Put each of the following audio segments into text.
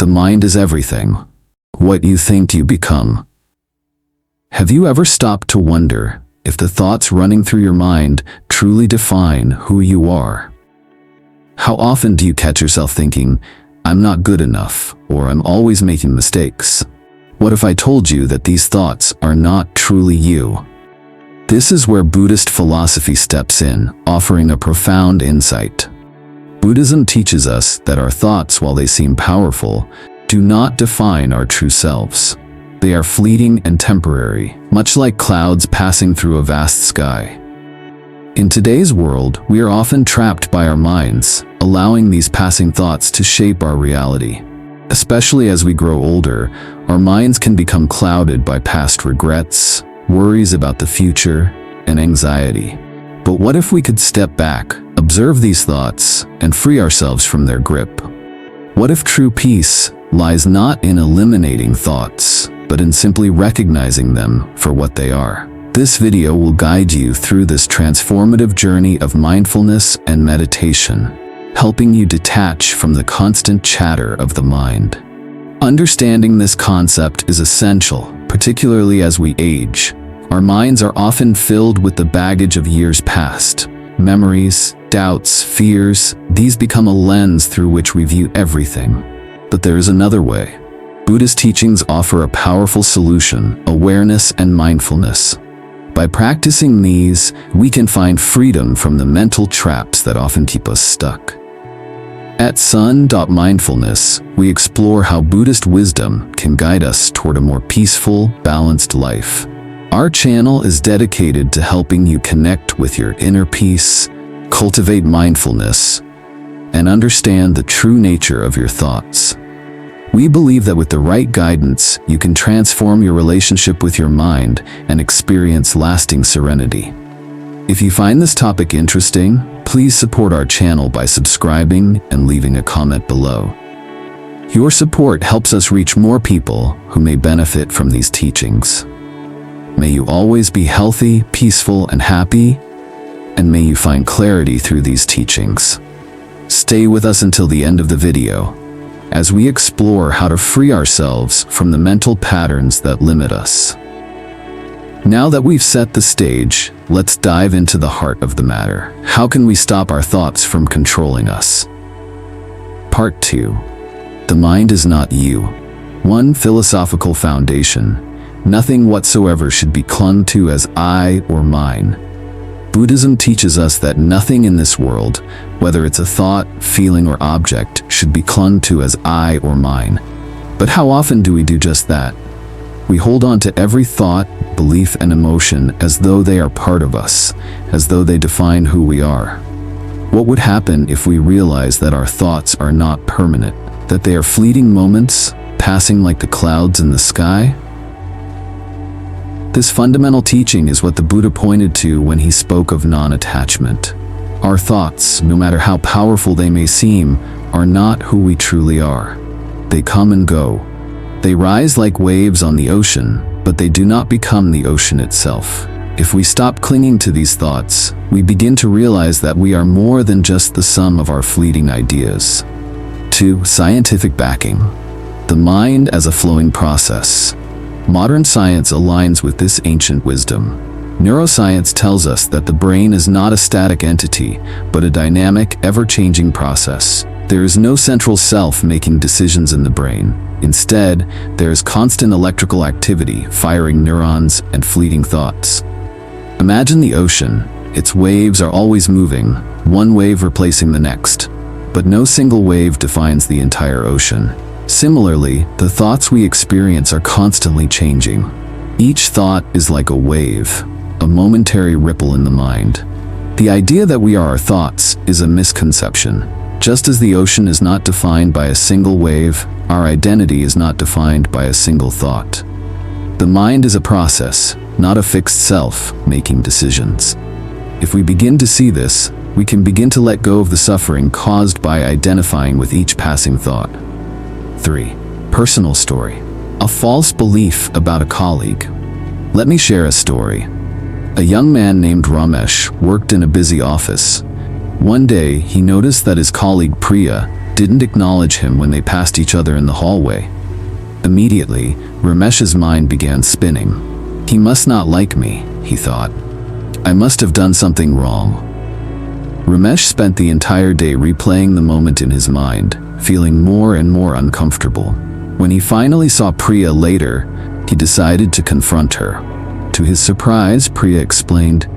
The mind is everything. What you think you become. Have you ever stopped to wonder if the thoughts running through your mind truly define who you are? How often do you catch yourself thinking, "I'm not good enough," or "I'm always making mistakes"? What if I told you that these thoughts are not truly you? This is where Buddhist philosophy steps in, offering a profound insight. Buddhism teaches us that our thoughts, while they seem powerful, do not define our true selves. They are fleeting and temporary, much like clouds passing through a vast sky. In today's world, we are often trapped by our minds, allowing these passing thoughts to shape our reality. Especially as we grow older, our minds can become clouded by past regrets, worries about the future, and anxiety. But what if we could step back, observe these thoughts, and free ourselves from their grip? What if true peace lies not in eliminating thoughts, but in simply recognizing them for what they are? This video will guide you through this transformative journey of mindfulness and meditation, helping you detach from the constant chatter of the mind. Understanding this concept is essential, particularly as we age. Our minds are often filled with the baggage of years past. Memories, doubts, fears, these become a lens through which we view everything. But there is another way. Buddhist teachings offer a powerful solution: awareness and mindfulness. By practicing these, we can find freedom from the mental traps that often keep us stuck. At Son.Mindfulness, we explore how Buddhist wisdom can guide us toward a more peaceful, balanced life. Our channel is dedicated to helping you connect with your inner peace, cultivate mindfulness, and understand the true nature of your thoughts. We believe that with the right guidance, you can transform your relationship with your mind and experience lasting serenity. If you find this topic interesting, please support our channel by subscribing and leaving a comment below. Your support helps us reach more people who may benefit from these teachings. May you always be healthy, peaceful, and happy, and may you find clarity through these teachings. Stay with us until the end of the video, as we explore how to free ourselves from the mental patterns that limit us. Now that we've set the stage, let's dive into the heart of the matter. How can we stop our thoughts from controlling us? Part 2. The mind is not you. One philosophical foundation. Nothing whatsoever should be clung to as I or mine. Buddhism teaches us that nothing in this world, whether it's a thought, feeling, or object, should be clung to as I or mine. But how often do we do just that? We hold on to every thought, belief, and emotion as though they are part of us, as though they define who we are. What would happen if we realize that our thoughts are not permanent, that they are fleeting moments, passing like the clouds in the sky? This fundamental teaching is what the Buddha pointed to when he spoke of non-attachment. Our thoughts, no matter how powerful they may seem, are not who we truly are. They come and go. They rise like waves on the ocean, but they do not become the ocean itself. If we stop clinging to these thoughts, we begin to realize that we are more than just the sum of our fleeting ideas. 2. Scientific backing. The mind as a flowing process. Modern science aligns with this ancient wisdom. Neuroscience tells us that the brain is not a static entity, but a dynamic, ever-changing process. There is no central self making decisions in the brain. Instead, there is constant electrical activity, firing neurons and fleeting thoughts. Imagine the ocean. Its waves are always moving, one wave replacing the next. But no single wave defines the entire ocean. Similarly, the thoughts we experience are constantly changing. Each thought is like a wave, a momentary ripple in the mind. The idea that we are our thoughts is a misconception. Just as the ocean is not defined by a single wave, our identity is not defined by a single thought. The mind is a process, not a fixed self, making decisions. If we begin to see this, we can begin to let go of the suffering caused by identifying with each passing thought. 3. Personal story. A false belief about a colleague. Let me share a story. A young man named Ramesh worked in a busy office. One day, he noticed that his colleague Priya, didn't acknowledge him when they passed each other in the hallway. Immediately, Ramesh's mind began spinning. He must not like me, he thought. I must have done something wrong. Ramesh spent the entire day replaying the moment in his mind, feeling more and more uncomfortable. When he finally saw Priya later, he decided to confront her. To his surprise, Priya explained,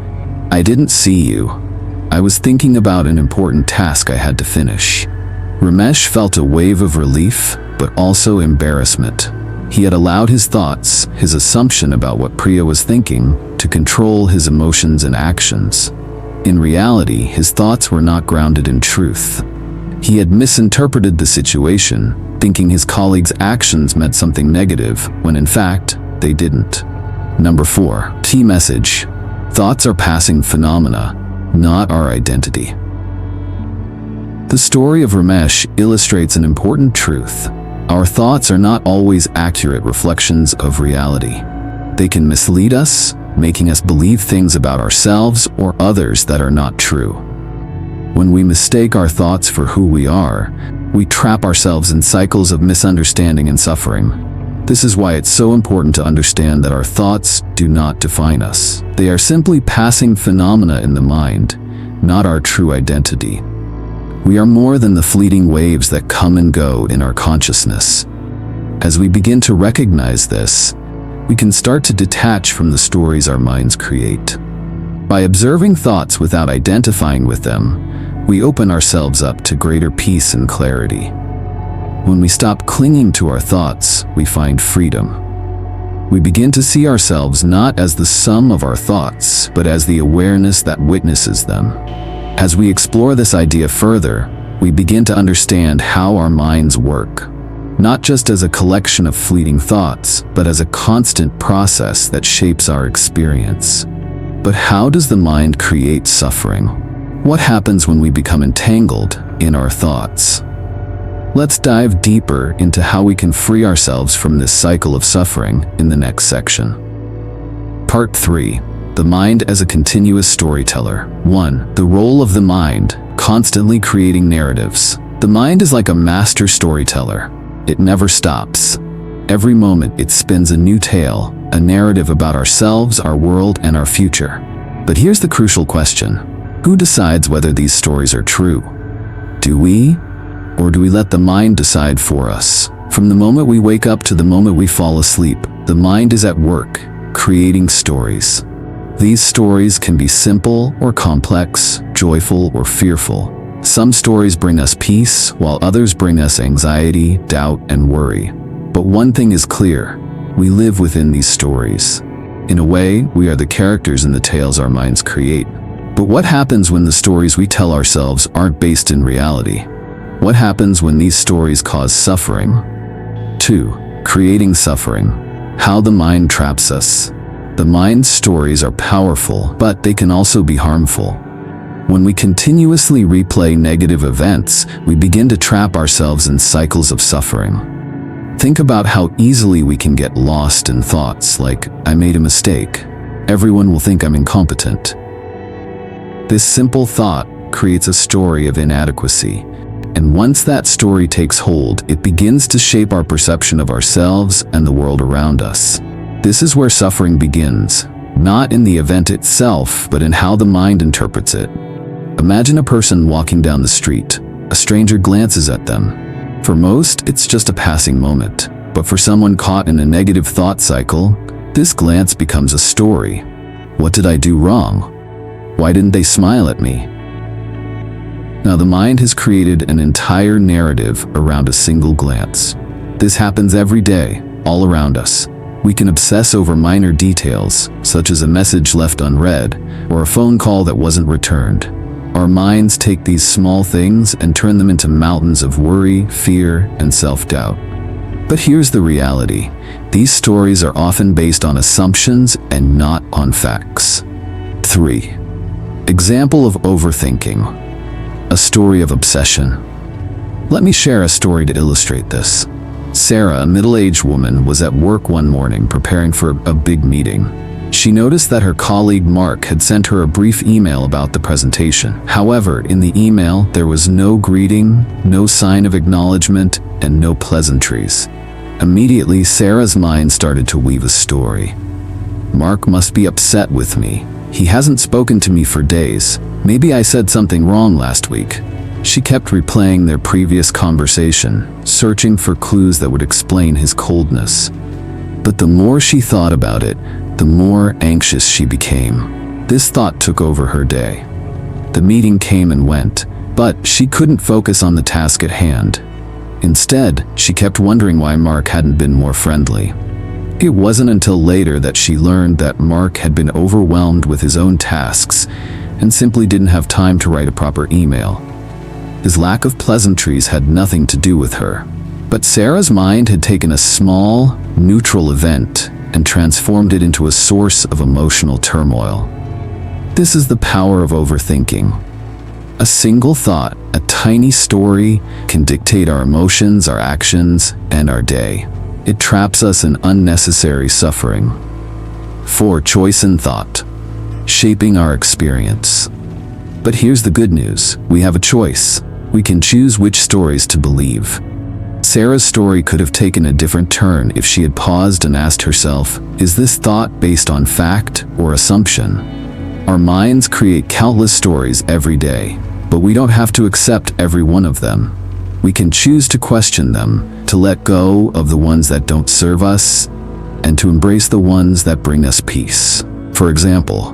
I didn't see you. I was thinking about an important task I had to finish. Ramesh felt a wave of relief, but also embarrassment. He had allowed his thoughts, his assumption about what Priya was thinking, to control his emotions and actions. In reality, his thoughts were not grounded in truth. He had misinterpreted the situation, thinking his colleague's actions meant something negative, when in fact, they didn't. Number 4. Key message. Thoughts are passing phenomena, not our identity. The story of Ramesh illustrates an important truth. Our thoughts are not always accurate reflections of reality. They can mislead us, making us believe things about ourselves or others that are not true. When we mistake our thoughts for who we are, we trap ourselves in cycles of misunderstanding and suffering. This is why it's so important to understand that our thoughts do not define us. They are simply passing phenomena in the mind, not our true identity. We are more than the fleeting waves that come and go in our consciousness. As we begin to recognize this, we can start to detach from the stories our minds create. By observing thoughts without identifying with them, we open ourselves up to greater peace and clarity. When we stop clinging to our thoughts, we find freedom. We begin to see ourselves not as the sum of our thoughts, but as the awareness that witnesses them. As we explore this idea further, we begin to understand how our minds work, not just as a collection of fleeting thoughts, but as a constant process that shapes our experience. But how does the mind create suffering? What happens when we become entangled in our thoughts? Let's dive deeper into how we can free ourselves from this cycle of suffering in the next section. Part 3. The mind as a continuous storyteller. 1. The role of the mind, constantly creating narratives. The mind is like a master storyteller. It never stops. Every moment it spins a new tale, a narrative about ourselves, our world, and our future. But here's the crucial question. Who decides whether these stories are true? Do we? Or do we let the mind decide for us? From the moment we wake up to the moment we fall asleep, the mind is at work, creating stories. These stories can be simple or complex, joyful or fearful. Some stories bring us peace, while others bring us anxiety, doubt, and worry. But one thing is clear, we live within these stories. In a way, we are the characters in the tales our minds create. But what happens when the stories we tell ourselves aren't based in reality? What happens when these stories cause suffering? 2. Creating suffering. How the mind traps us. The mind's stories are powerful, but they can also be harmful. When we continuously replay negative events, we begin to trap ourselves in cycles of suffering. Think about how easily we can get lost in thoughts like, I made a mistake. Everyone will think I'm incompetent. This simple thought creates a story of inadequacy. And once that story takes hold, it begins to shape our perception of ourselves and the world around us. This is where suffering begins, not in the event itself, but in how the mind interprets it. Imagine a person walking down the street. A stranger glances at them. For most, it's just a passing moment. But for someone caught in a negative thought cycle, this glance becomes a story. What did I do wrong? Why didn't they smile at me? Now the mind has created an entire narrative around a single glance. This happens every day, all around us. We can obsess over minor details, such as a message left unread, or a phone call that wasn't returned. Our minds take these small things and turn them into mountains of worry, fear, and self-doubt. But here's the reality. These stories are often based on assumptions and not on facts. 3. Example of overthinking. A story of obsession. Let me share a story to illustrate this. Sarah, a middle-aged woman, was at work one morning preparing for a big meeting. She noticed that her colleague Mark had sent her a brief email about the presentation. However, in the email, there was no greeting, no sign of acknowledgement, and no pleasantries. Immediately, Sarah's mind started to weave a story. Mark must be upset with me. He hasn't spoken to me for days. Maybe I said something wrong last week. She kept replaying their previous conversation, searching for clues that would explain his coldness. But the more she thought about it, the more anxious she became. This thought took over her day. The meeting came and went, but she couldn't focus on the task at hand. Instead, she kept wondering why Mark hadn't been more friendly. It wasn't until later that she learned that Mark had been overwhelmed with his own tasks and simply didn't have time to write a proper email. His lack of pleasantries had nothing to do with her. But Sarah's mind had taken a small, neutral event and transformed it into a source of emotional turmoil. This is the power of overthinking. A single thought, a tiny story, can dictate our emotions, our actions, and our day. It traps us in unnecessary suffering. 4. Choice and thought, shaping our experience. But here's the good news. We have a choice. We can choose which stories to believe. Sarah's story could have taken a different turn if she had paused and asked herself, is this thought based on fact or assumption? Our minds create countless stories every day, but we don't have to accept every one of them. We can choose to question them, to let go of the ones that don't serve us, and to embrace the ones that bring us peace. For example,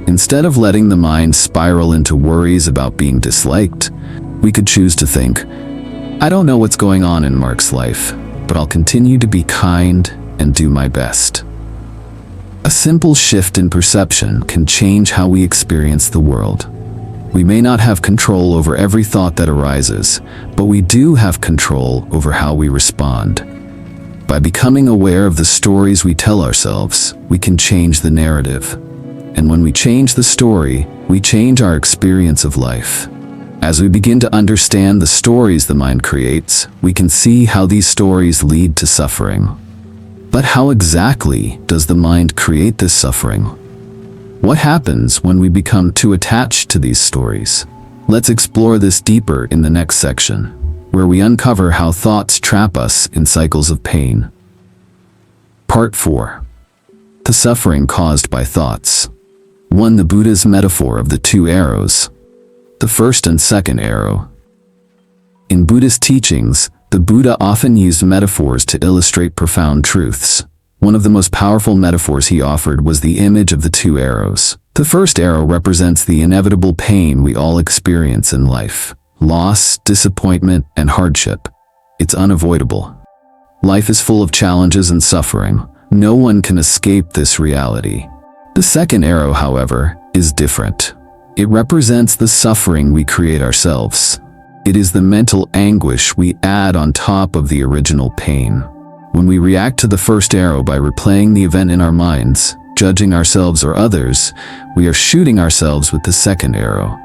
instead of letting the mind spiral into worries about being disliked, we could choose to think, I don't know what's going on in Mark's life, but I'll continue to be kind and do my best. A simple shift in perception can change how we experience the world. We may not have control over every thought that arises, but we do have control over how we respond. By becoming aware of the stories we tell ourselves, we can change the narrative. And when we change the story, we change our experience of life. As we begin to understand the stories the mind creates, we can see how these stories lead to suffering. But how exactly does the mind create this suffering? What happens when we become too attached to these stories? Let's explore this deeper in the next section, where we uncover how thoughts trap us in cycles of pain. Part 4. The suffering caused by thoughts. 1. The Buddha's metaphor of the 2 arrows. The first and second arrow. In Buddhist teachings, the Buddha often used metaphors to illustrate profound truths. One of the most powerful metaphors he offered was the image of the 2 arrows. The first arrow represents the inevitable pain we all experience in life. Loss, disappointment, and hardship. It's unavoidable. Life is full of challenges and suffering. No one can escape this reality. The second arrow, however, is different. It represents the suffering we create ourselves. It is the mental anguish we add on top of the original pain. When we react to the first arrow by replaying the event in our minds, judging ourselves or others, we are shooting ourselves with the second arrow.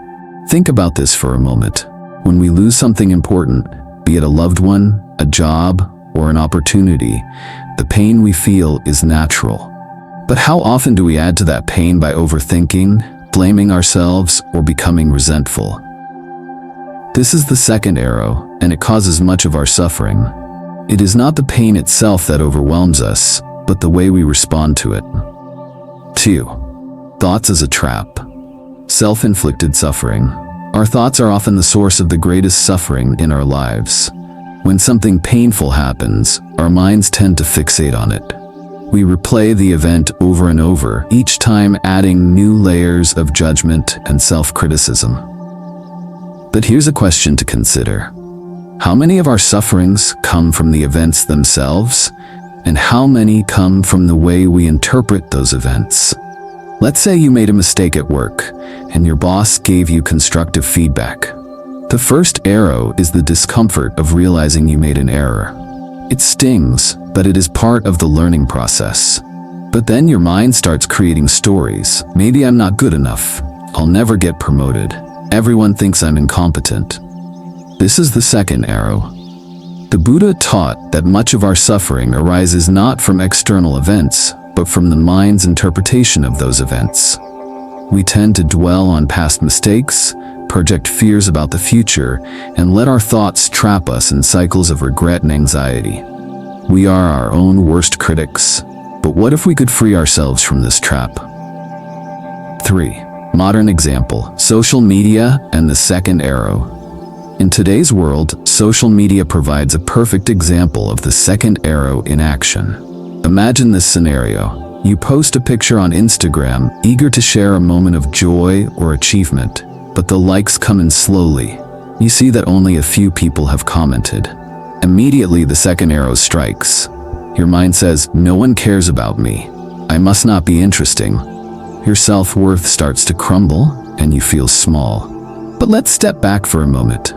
Think about this for a moment. When we lose something important, be it a loved one, a job, or an opportunity, the pain we feel is natural. But how often do we add to that pain by overthinking, blaming ourselves, or becoming resentful? This is the second arrow, and it causes much of our suffering. It is not the pain itself that overwhelms us, but the way we respond to it. 2. Thoughts as a trap. Self-inflicted suffering. Our thoughts are often the source of the greatest suffering in our lives. When something painful happens, our minds tend to fixate on it. We replay the event over and over, each time adding new layers of judgment and self-criticism. But here's a question to consider. How many of our sufferings come from the events themselves, and how many come from the way we interpret those events? Let's say you made a mistake at work, and your boss gave you constructive feedback. The first arrow is the discomfort of realizing you made an error. It stings, but it is part of the learning process. But then your mind starts creating stories. Maybe I'm not good enough. I'll never get promoted. Everyone thinks I'm incompetent. This is the second arrow. The Buddha taught that much of our suffering arises not from external events, but from the mind's interpretation of those events. We tend to dwell on past mistakes, project fears about the future, and let our thoughts trap us in cycles of regret and anxiety. We are our own worst critics, but what if we could free ourselves from this trap? 3. Modern example: social media and the second arrow. In today's world, social media provides a perfect example of the second arrow in action. Imagine this scenario. You post a picture on Instagram, eager to share a moment of joy or achievement, but the likes come in slowly. You see that only a few people have commented. Immediately, the second arrow strikes. Your mind says, "No one cares about me. I must not be interesting." Your self-worth starts to crumble, and you feel small. But let's step back for a moment.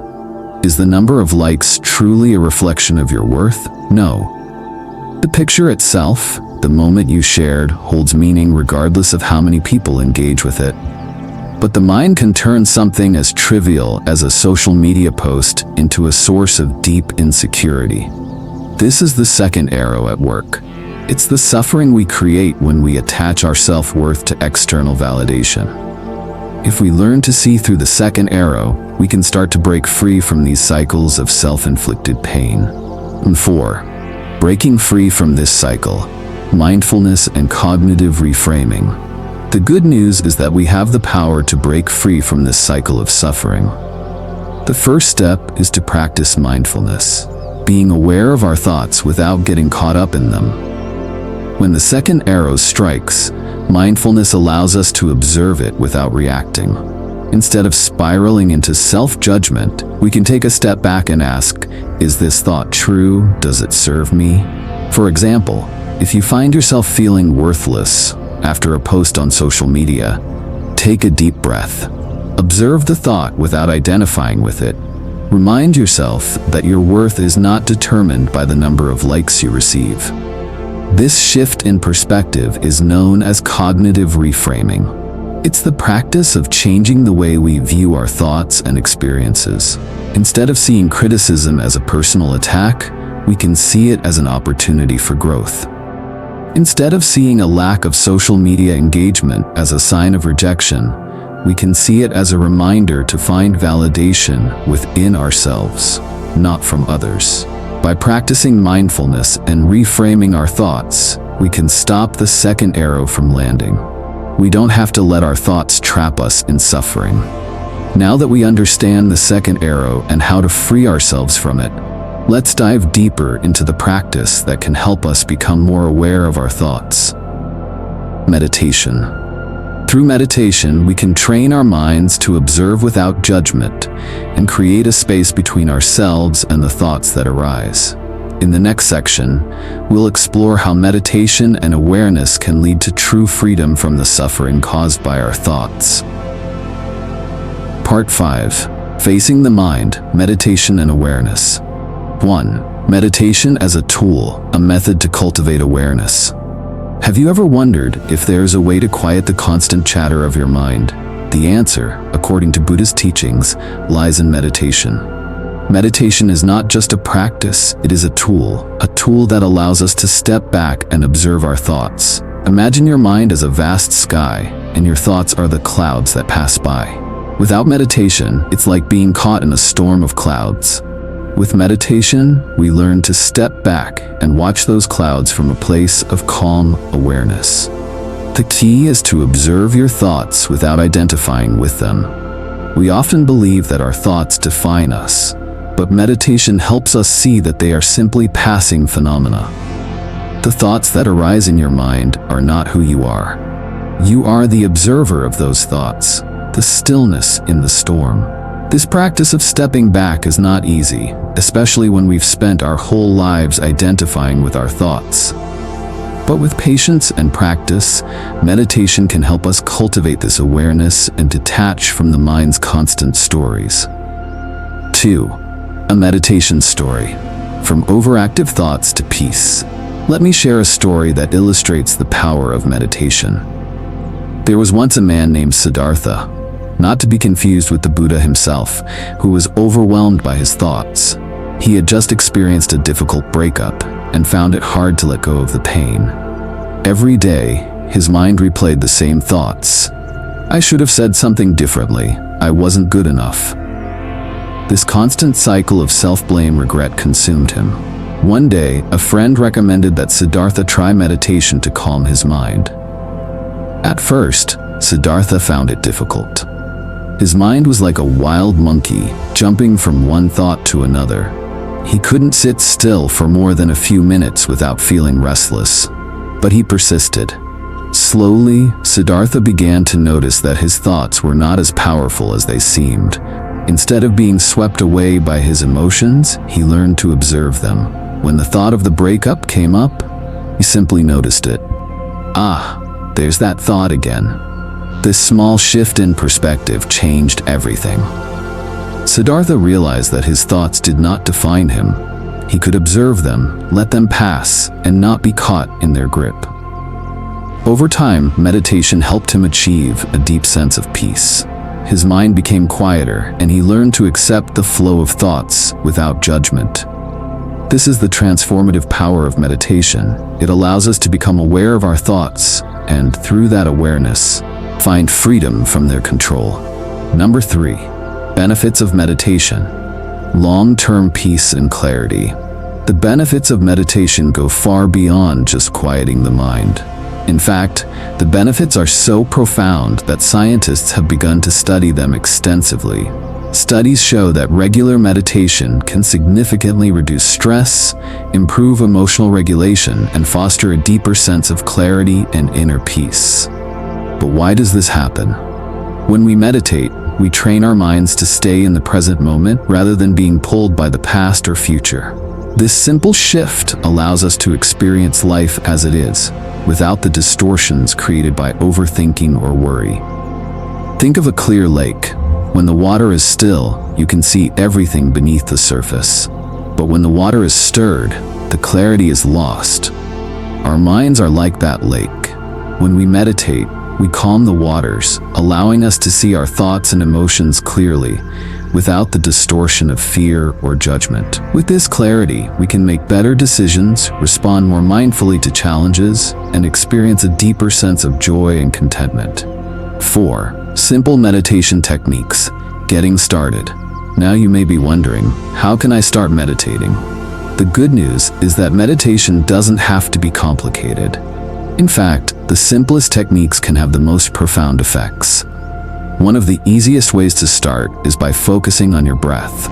Is the number of likes truly a reflection of your worth? No. The picture itself, the moment you shared, holds meaning regardless of how many people engage with it. But the mind can turn something as trivial as a social media post into a source of deep insecurity. This is the second arrow at work. It's the suffering we create when we attach our self-worth to external validation. If we learn to see through the second arrow, we can start to break free from these cycles of self-inflicted pain. And 4. Breaking free from this cycle: mindfulness and cognitive reframing. The good news is that we have the power to break free from this cycle of suffering. The first step is to practice mindfulness, being aware of our thoughts without getting caught up in them. When the second arrow strikes, mindfulness allows us to observe it without reacting. Instead of spiraling into self-judgment, we can take a step back and ask, is this thought true? Does it serve me? For example, if you find yourself feeling worthless after a post on social media, take a deep breath. Observe the thought without identifying with it. Remind yourself that your worth is not determined by the number of likes you receive. This shift in perspective is known as cognitive reframing. It's the practice of changing the way we view our thoughts and experiences. Instead of seeing criticism as a personal attack, we can see it as an opportunity for growth. Instead of seeing a lack of social media engagement as a sign of rejection, we can see it as a reminder to find validation within ourselves, not from others. By practicing mindfulness and reframing our thoughts, we can stop the second arrow from landing. We don't have to let our thoughts trap us in suffering. Now that we understand the second arrow and how to free ourselves from it, let's dive deeper into the practice that can help us become more aware of our thoughts. Meditation. Through meditation, we can train our minds to observe without judgment and create a space between ourselves and the thoughts that arise. In the next section, we'll explore how meditation and awareness can lead to true freedom from the suffering caused by our thoughts. Part 5. Facing the Mind, Meditation and Awareness. 1. Meditation as a tool, a method to cultivate awareness. Have you ever wondered if there's a way to quiet the constant chatter of your mind? The answer, according to Buddhist teachings, lies in meditation. Meditation is not just a practice, it is a tool that allows us to step back and observe our thoughts. Imagine your mind as a vast sky, and your thoughts are the clouds that pass by. Without meditation, it's like being caught in a storm of clouds. With meditation, we learn to step back and watch those clouds from a place of calm awareness. The key is to observe your thoughts without identifying with them. We often believe that our thoughts define us, but meditation helps us see that they are simply passing phenomena. The thoughts that arise in your mind are not who you are. You are the observer of those thoughts, the stillness in the storm. This practice of stepping back is not easy, especially when we've spent our whole lives identifying with our thoughts. But with patience and practice, meditation can help us cultivate this awareness and detach from the mind's constant stories. 2. A meditation story. From overactive thoughts to peace. Let me share a story that illustrates the power of meditation. There was once a man named Siddhartha, not to be confused with the Buddha himself, who was overwhelmed by his thoughts. He had just experienced a difficult breakup and found it hard to let go of the pain. Every day, his mind replayed the same thoughts. I should have said something differently. I wasn't good enough. This constant cycle of self-blame regret consumed him. One day, a friend recommended that Siddhartha try meditation to calm his mind. At first, Siddhartha found it difficult. His mind was like a wild monkey, jumping from one thought to another. He couldn't sit still for more than a few minutes without feeling restless. But he persisted. Slowly, Siddhartha began to notice that his thoughts were not as powerful as they seemed. Instead of being swept away by his emotions, he learned to observe them. When the thought of the breakup came up, he simply noticed it. Ah, there's that thought again. This small shift in perspective changed everything. Siddhartha realized that his thoughts did not define him. He could observe them, let them pass, and not be caught in their grip. Over time, meditation helped him achieve a deep sense of peace. His mind became quieter, and he learned to accept the flow of thoughts without judgment. This is the transformative power of meditation. It allows us to become aware of our thoughts, and through that awareness, find freedom from their control. Number 3. Benefits of meditation. Long-term peace and clarity. The benefits of meditation go far beyond just quieting the mind. In fact, the benefits are so profound that scientists have begun to study them extensively. Studies show that regular meditation can significantly reduce stress, improve emotional regulation, and foster a deeper sense of clarity and inner peace. But why does this happen? When we meditate, we train our minds to stay in the present moment rather than being pulled by the past or future. This simple shift allows us to experience life as it is, without the distortions created by overthinking or worry. Think of a clear lake. When the water is still, you can see everything beneath the surface. But when the water is stirred, the clarity is lost. Our minds are like that lake. When we meditate, we calm the waters, allowing us to see our thoughts and emotions clearly, without the distortion of fear or judgment. With this clarity, we can make better decisions, respond more mindfully to challenges, and experience a deeper sense of joy and contentment. 4. Simple meditation techniques. Getting started. Now you may be wondering, how can I start meditating? The good news is that meditation doesn't have to be complicated. In fact, the simplest techniques can have the most profound effects. One of the easiest ways to start is by focusing on your breath.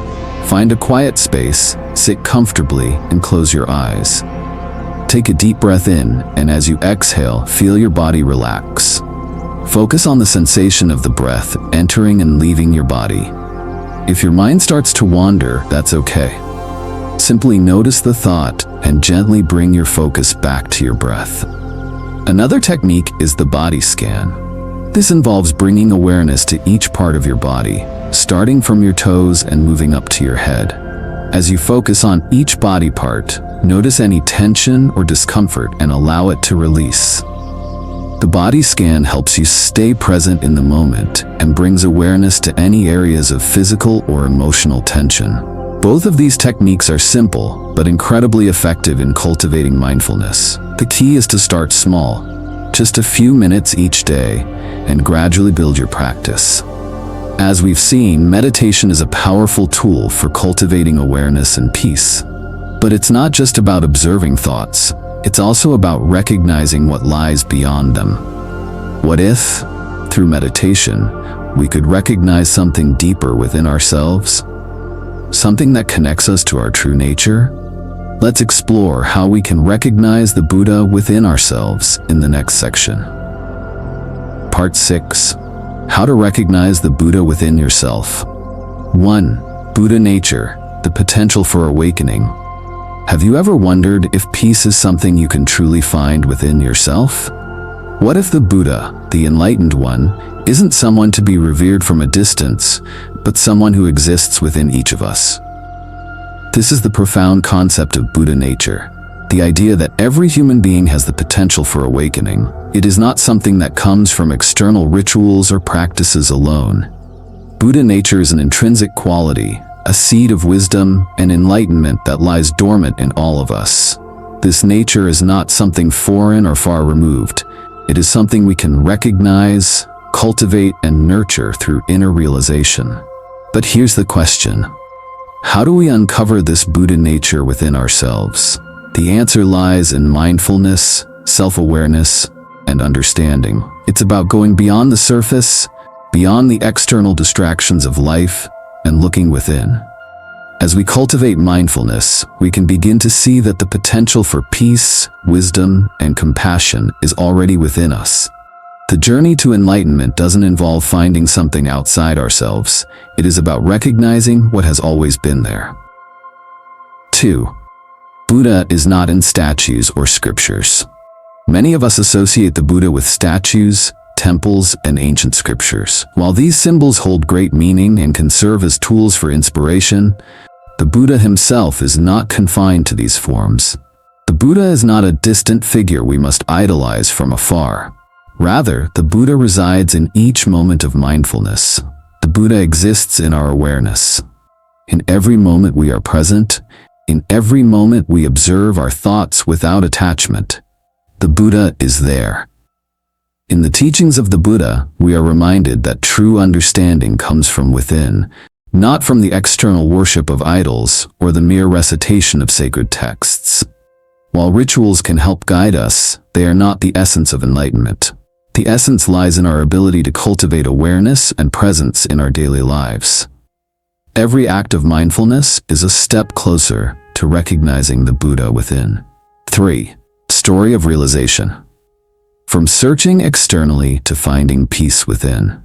Find a quiet space, sit comfortably, and close your eyes. Take a deep breath in, and as you exhale, feel your body relax. Focus on the sensation of the breath entering and leaving your body. If your mind starts to wander, that's okay. Simply notice the thought and gently bring your focus back to your breath. Another technique is the body scan. This involves bringing awareness to each part of your body, starting from your toes and moving up to your head. As you focus on each body part, notice any tension or discomfort and allow it to release. The body scan helps you stay present in the moment and brings awareness to any areas of physical or emotional tension. Both of these techniques are simple, but incredibly effective in cultivating mindfulness. The key is to start small, just a few minutes each day, and gradually build your practice. As we've seen, meditation is a powerful tool for cultivating awareness and peace. But it's not just about observing thoughts, it's also about recognizing what lies beyond them. What if, through meditation, we could recognize something deeper within ourselves? Something that connects us to our true nature? Let's explore how we can recognize the Buddha within ourselves in the next section. Part 6. How to recognize the Buddha within yourself. 1. Buddha nature, the potential for awakening. Have you ever wondered if peace is something you can truly find within yourself? What if the Buddha, the enlightened one, isn't someone to be revered from a distance, but someone who exists within each of us? This is the profound concept of Buddha nature, the idea that every human being has the potential for awakening. It is not something that comes from external rituals or practices alone. Buddha nature is an intrinsic quality, a seed of wisdom and enlightenment that lies dormant in all of us. This nature is not something foreign or far removed. It is something we can recognize, cultivate, and nurture through inner realization. But here's the question. How do we uncover this Buddha nature within ourselves? The answer lies in mindfulness, self-awareness, and understanding. It's about going beyond the surface, beyond the external distractions of life, and looking within. As we cultivate mindfulness, we can begin to see that the potential for peace, wisdom, and compassion is already within us. The journey to enlightenment doesn't involve finding something outside ourselves. It is about recognizing what has always been there. 2. Buddha is not in statues or scriptures. Many of us associate the Buddha with statues, temples, and ancient scriptures. While these symbols hold great meaning and can serve as tools for inspiration, the Buddha himself is not confined to these forms. The Buddha is not a distant figure we must idolize from afar. Rather, the Buddha resides in each moment of mindfulness. The Buddha exists in our awareness. In every moment we are present, in every moment we observe our thoughts without attachment. The Buddha is there. In the teachings of the Buddha, we are reminded that true understanding comes from within, not from the external worship of idols or the mere recitation of sacred texts. While rituals can help guide us, they are not the essence of enlightenment. The essence lies in our ability to cultivate awareness and presence in our daily lives. Every act of mindfulness is a step closer to recognizing the Buddha within. 3. Story of realization. From searching externally to finding peace within.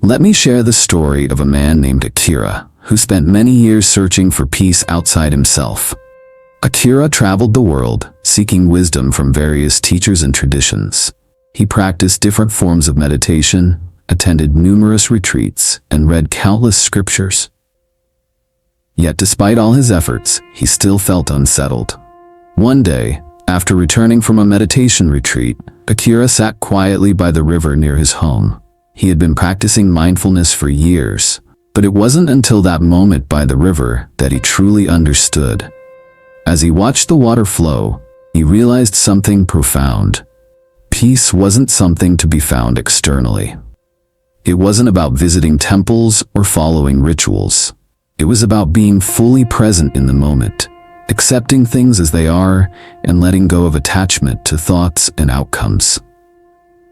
Let me share the story of a man named Akira, who spent many years searching for peace outside himself. Akira traveled the world, seeking wisdom from various teachers and traditions. He practiced different forms of meditation, attended numerous retreats, and read countless scriptures. Yet despite all his efforts, he still felt unsettled. One day, after returning from a meditation retreat, Akira sat quietly by the river near his home. He had been practicing mindfulness for years, but it wasn't until that moment by the river that he truly understood. As he watched the water flow, he realized something profound. Peace wasn't something to be found externally. It wasn't about visiting temples or following rituals. It was about being fully present in the moment, accepting things as they are, and letting go of attachment to thoughts and outcomes.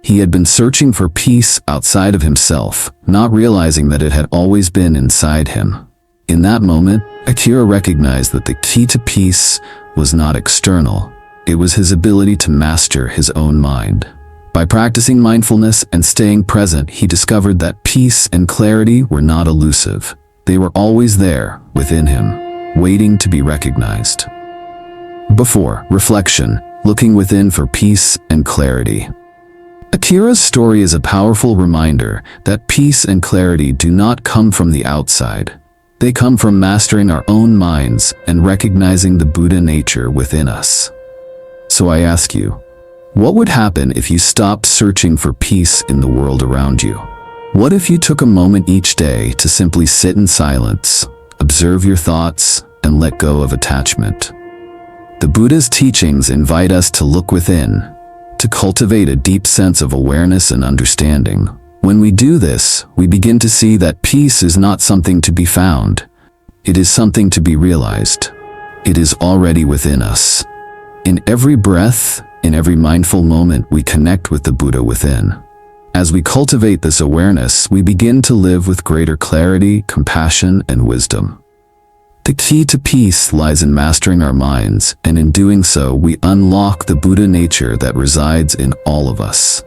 He had been searching for peace outside of himself, not realizing that it had always been inside him. In that moment, Akira recognized that the key to peace was not external. It was his ability to master his own mind. By practicing mindfulness and staying present, he discovered that peace and clarity were not elusive. They were always there, within him, waiting to be recognized. Before reflection, looking within for peace and clarity. Akira's story is a powerful reminder that peace and clarity do not come from the outside. They come from mastering our own minds and recognizing the Buddha nature within us. So I ask you, what would happen if you stopped searching for peace in the world around you? What if you took a moment each day to simply sit in silence, observe your thoughts, and let go of attachment? The Buddha's teachings invite us to look within, to cultivate a deep sense of awareness and understanding. When we do this, we begin to see that peace is not something to be found. It is something to be realized. It is already within us. In every breath, in every mindful moment, we connect with the Buddha within. As we cultivate this awareness, we begin to live with greater clarity, compassion, and wisdom. The key to peace lies in mastering our minds, and in doing so, we unlock the Buddha nature that resides in all of us.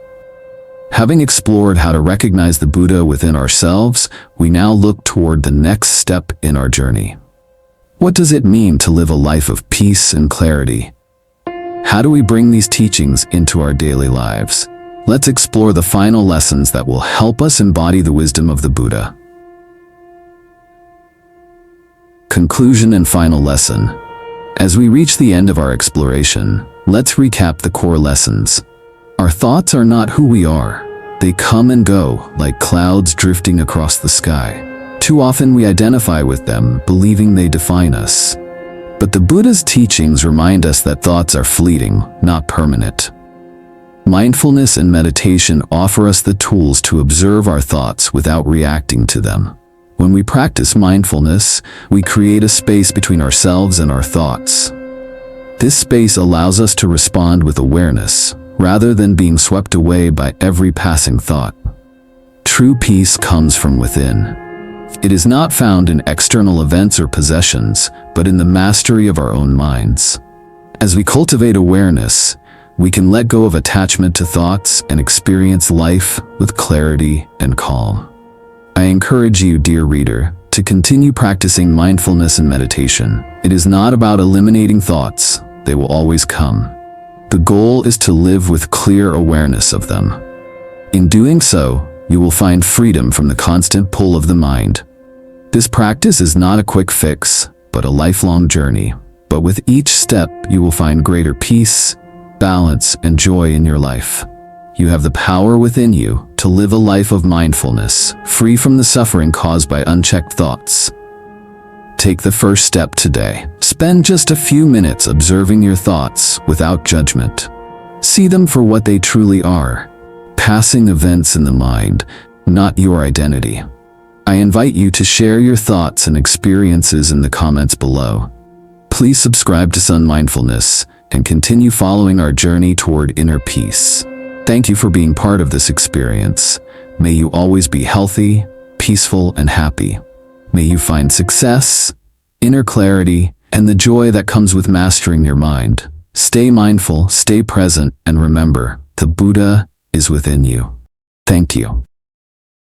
Having explored how to recognize the Buddha within ourselves, we now look toward the next step in our journey. What does it mean to live a life of peace and clarity? How do we bring these teachings into our daily lives? Let's explore the final lessons that will help us embody the wisdom of the Buddha. Conclusion and final lesson. As we reach the end of our exploration, let's recap the core lessons. Our thoughts are not who we are. They come and go, like clouds drifting across the sky. Too often we identify with them, believing they define us. But the Buddha's teachings remind us that thoughts are fleeting, not permanent. Mindfulness and meditation offer us the tools to observe our thoughts without reacting to them. When we practice mindfulness, we create a space between ourselves and our thoughts. This space allows us to respond with awareness, rather than being swept away by every passing thought. True peace comes from within. It is not found in external events or possessions, but in the mastery of our own minds. As we cultivate awareness, we can let go of attachment to thoughts and experience life with clarity and calm. I encourage you, dear reader, to continue practicing mindfulness and meditation. It is not about eliminating thoughts. They will always come. The goal is to live with clear awareness of them. In doing so, you will find freedom from the constant pull of the mind. This practice is not a quick fix, but a lifelong journey. But with each step, you will find greater peace, balance, and joy in your life. You have the power within you to live a life of mindfulness, free from the suffering caused by unchecked thoughts. Take the first step today. Spend just a few minutes observing your thoughts without judgment. See them for what they truly are, passing events in the mind, not your identity. I invite you to share your thoughts and experiences in the comments below. Please subscribe to Son.Mindfulness and continue following our journey toward inner peace. Thank you for being part of this experience. May you always be healthy, peaceful, and happy. May you find success, inner clarity, and the joy that comes with mastering your mind. Stay mindful, stay present, and remember, the Buddha is within you. Thank you.